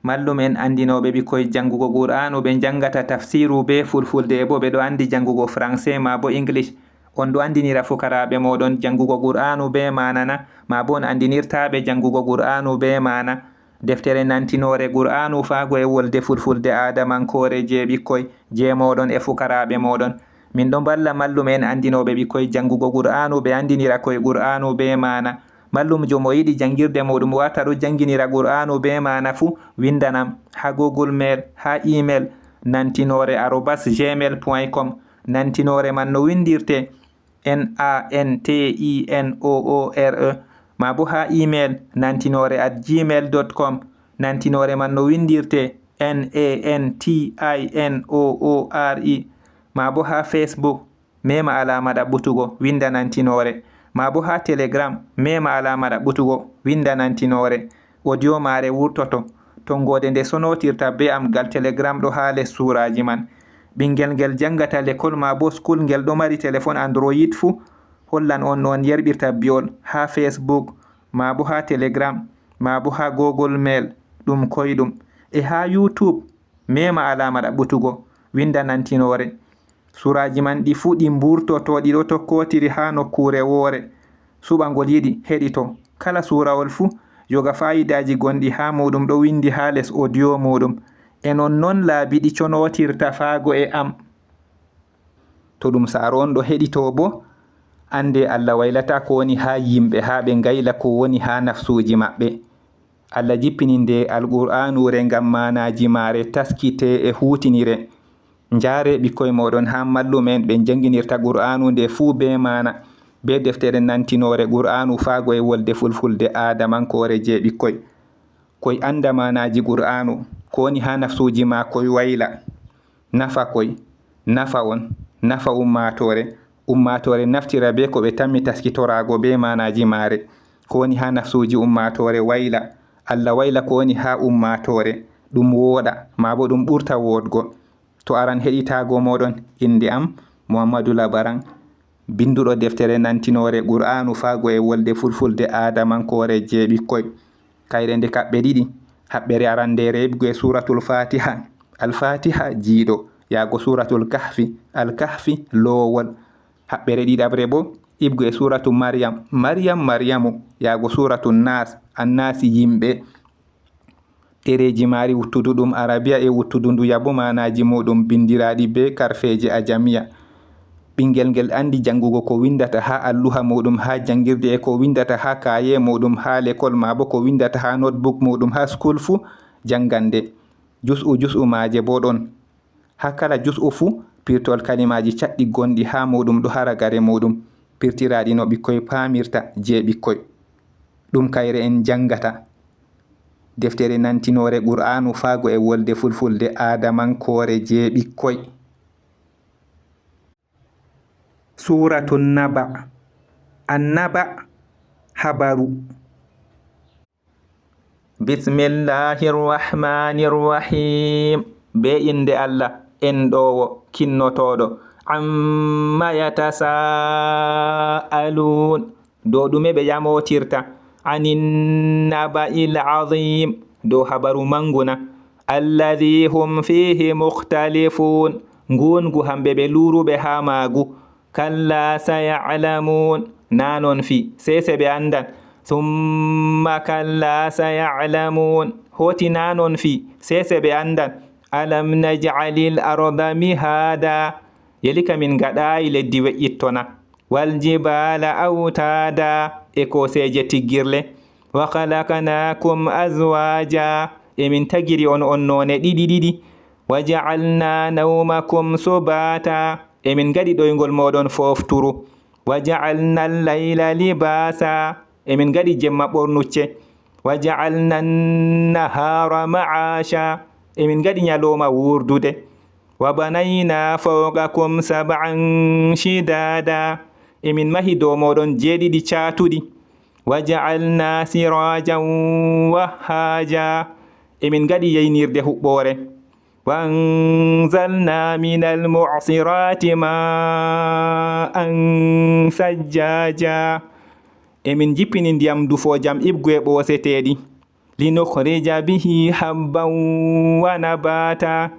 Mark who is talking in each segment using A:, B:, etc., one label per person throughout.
A: mallum en andinoɓe ɓikkoy jangugo qur'anu ɓe jangata tafsiru be fulfulde bo ɓe ɗo andi jangugo français ma bo english. On ɗo andinira fukaraɓe moɗon jangugo qur'anu be manana ma bo on andinirtaɓe jangugo qur'anu be mana. Deftere nantinore qur'anu fago e wolde fulfulde adamankore je ɓikkoy je moɗon e fukaraɓe moɗon. Min ɗon balla mallum en andinoɓe ɓikkoy jangugo qur'anu ɓe andinira koye qur'anu be mana. Mallum jo mo yiɗi jangirde moɗum wata ɗo janginira qur'anu be mana fu windanam ha Google Mail, ha email nantinore@gmail.com. nantinore man no windirte NANTINOORE ma bo ha email nantinore@gmail.com. nantinore man no windirte NANTINOORE ma bo ha Facebook mema alama ɗaɓɓutugo winda nantinore, ma bo ha Telegram mema alama ɗaɓɓutugo winda nantinore. Audio mare wurtoto tongode nde sonotirta be am gal Telegram ɗo ha les suraji man. Ɓingel ngel jangata l'école ma bo school ngel ɗo mari téléphone Android fu hollan on non yerbirta biol ha Facebook ma bo ha Telegram ma bo ha Google Mail ɗum koyɗum. E ha YouTube mema alama ɗaɓɓutugo winda nantinore. Suraji man ɗi fu ɗi mburtoto ɗi ɗo tokkotiri ha nokkure wore. Suɓangol yiɗi heɗito kala surawol fu yoga fayidaji gonɗi ha muɗum ɗo windi ha les audio muɗum. E non laabi ɗi conotirta fago e am. To ɗum saro on ɗo heɗito bo ande Allah waylata ko woni ha yimɓe ha ɓe ngayla ko woni ha nafsuji maɓɓe. Allah jippininde alqur'anure ngam manaji mare taskite e hutinire. Njare ɓikkoy moɗon ha mallumen ɓe janginirta qur'anu nde fu be mana be deftere nantinore qur'anu fago e wolde fulfulde adamankore je ɓikkoy. Koy anda manaji qur'anu ko woni ha nafsuji ma koy wayla nafa koy nafa on nafa ummatore naftira be ko ɓe tammi taskitorago be manaji mare ko woni ha nafsuji ummatore wayla. Allah wayla ko woni ha ummatore ɗum woɗa ma bo ɗum ɓurta wodgo. To aran heɗitago moɗon inde am Muhammadu Labaran, binduɗo deftere nantinore qur'anu fago e wolde fulfulde adamankore je ɓikkoy. Kayre nde kaɓɓe ɗiɗi. Haɓɓere arandere hebgo e suratul Fatiha, al-Fatiha jiiɗo yago suratul Kahfi, al-Kahfi lowol. Haɓɓere ɗiɗabre bo ibgo e suratu Maryam, Maryamu yago suratul Nas, an-Nasi yimɓe. Ɗereji mari wuttudu ɗum Arabiya e wuttudu ndu yabo manaji muɗum bindiraɗi be karfeje ajamiya. Ɓingel ngel andi jangugo ko windata ha alluha muɗum ha jangirde e ko windata ha kaye muɗum ha l'école ma bo ko windata ha notebook muɗum ha school fu jangande. Jus'u maje bo ɗon. Ha kala jus'u fu pirtol kalimaji caɗɗi gonɗi ha muɗum ɗo haragare muɗum pirtiraɗi no ɓikkoy pamirta je ɓikkoy. Ɗum kayre en jangata. Deftere nantinore qur'anu fago e wolde fulfulde adamankore je ɓikkoy. Suratun Naba. Annaba habaru. Bismillahirrahmanirrahim. Be inde Allah enɗowo kinnotoɗo. Amma yatasaalun. Do ɗume ɓe yamotirta. Anin naba'il azim. Do habaru manguna. Alladhi hum fihi mukhtalifun. Ngungu hamɓe ɓe luruɓe ha magu. Kalla saya'lamun. Nanon fi sese ɓe andan. Thumma kalla saya'lamun. Hoti nanon fi sese ɓe andan. Alam naj'alil arda mihada. Yelika min gaɗayi leddi we'ittona. Wal jibala awtada. E koseje tiggirle. Wa khalaqnakum azwaja. E min tagiri on none ɗiɗi. Wa ja'alna nawmakum subata. E min gadi ɗoygol moɗon fofturu. Wa ja'alna al-layla libasa. E min gadi jemma ɓornucce. Wa ja'alna an-nahara ma'asha. E min gadi nyaloma wurdude. Wa banayna fawqakum sab'an shidada. E min mahi dow moɗon jeeɗiɗi catuɗi. Wa ja'alna sirajan wahhaja. E min gadi yeynirde huɓɓore. Wa anzalna minal mu'sirati ma'an sajjaja. E min jippini ndiyam dufojam ibgu e ɓoseteɗi. linukhrija bihi habban wa nabata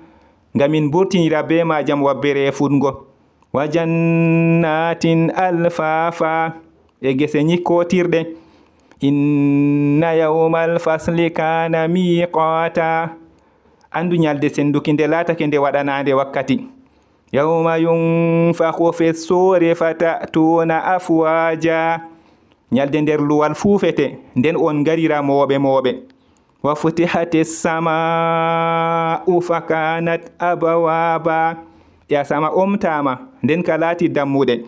A: ngam min burtinira be majam wabbere fungo wa jannatin alfafa e gese nyikkotirde inna yawmal fasli kana miqata andu nyalde senduki nde latake nde waɗanande wakkati yawma yunfakhu fi suri fatatuna afwaja nyalde nder luwal fuufete nden on garira moɓe wa futihati sama'u fakanat abawaba ya sama omtama nden ka lati dammude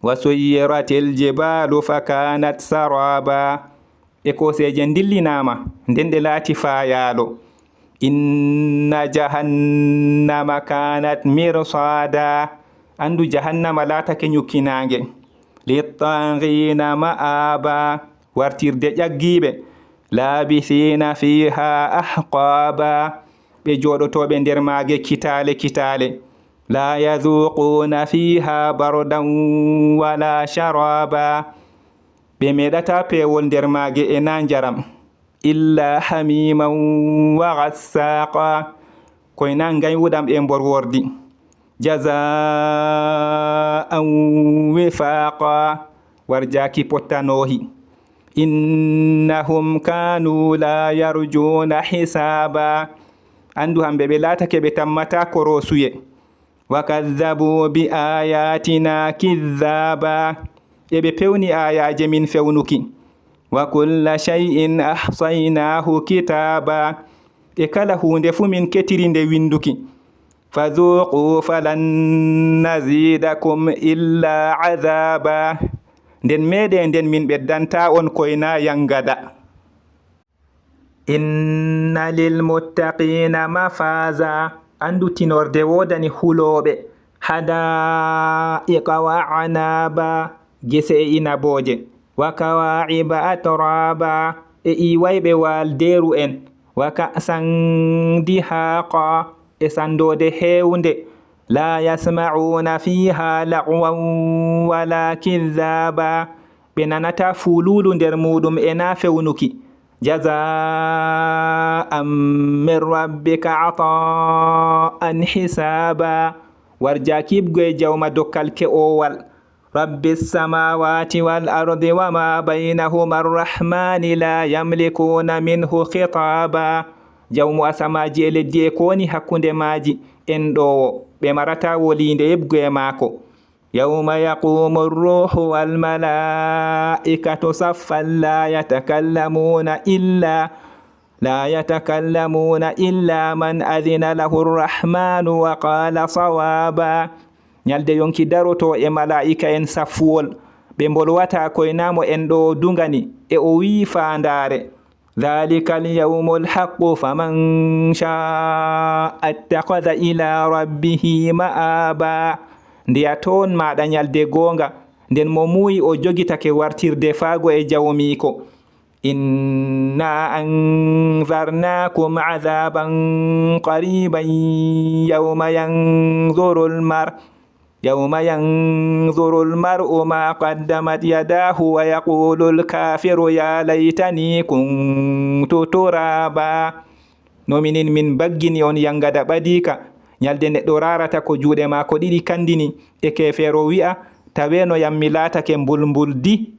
A: wa suyyiratil jibalu fakanat saraba e koseje dillinama nden de lati fayalo inna jahannama kanat mirsada andu jahannama latake nyukkinange littagina ma'aba wartirde ƴaggiɓe labithina fiha ahqaba ɓe joɗotoɓe nder mage kitale la yadhuquna fiha bardan wala sharaba ɓe meɗata pewol nder mage e na njaram illa hamiman wa ghassaqa koyna ngayuɗam e mborwordi jazaan wifaqa warjaki pottanohi innahum kanu la yarjuna hisaba andu hamɓe ɓe latake ɓe tammata korosuye wa kadhabu bi ayatina kidhaba eɓe pewni ayaje min fewnuki wa kulla shay'in ahsaynahu kitaba e kala hunde fu min ketiri nde winduki fadhuqu falan nazidakum illa adhaba nden meɗe nden min ɓeddanta on koyna yangada inna lil muttaqina mafaza andu tinorde wodani huloɓe hadaiqa wa anaba gese e inaboje wa kawa'iba atraba e iwayɓe walderu en wa ka'san dihaqa e sandode hewnde la yasma'una fiha lagwan wala kidhaba ɓe nanata fululu nder muɗum e na fewnuki jaza'an min rabbika ata'an hisaba warjakibgo e jawma dokkal ke'owal rabbis samawati wal ardi wama baynahuma arrahmani la yamlikuna minhu khitaba jawmu asamaji e leddi e kowoni hakkunde maji en ɗowo ɓe marata wolinde yebgo e maako yawma yaqumu arruhu wal malaikatu saffan la yatakallamuna illa man adhina lahu arrahmanu wa qala sawaba nyalde yonki daroto e malaika en saffuwol ɓe mbolwata koynamo en ɗo dungani e o wi fandare dhalika al-yawmul haqqu faman sha'a ittakhadha ila rabbihi ma'aba ndiya toon maɗa nyalde gonga nden mo muyi o jogitake wartirde faago e jawmiko inna anzarnakum adhaban qariban yawma yanzuru al-mar'u ma qaddamat yadahu wa yaqulu al-kafiru ya laytani kuntu turaba no minin min baggini on yangada ɓadika nyalde neɗɗo rarata ko juuɗe maako ɗiɗi kandini e kefero wi'a taweno yammi latake mbulmbuldi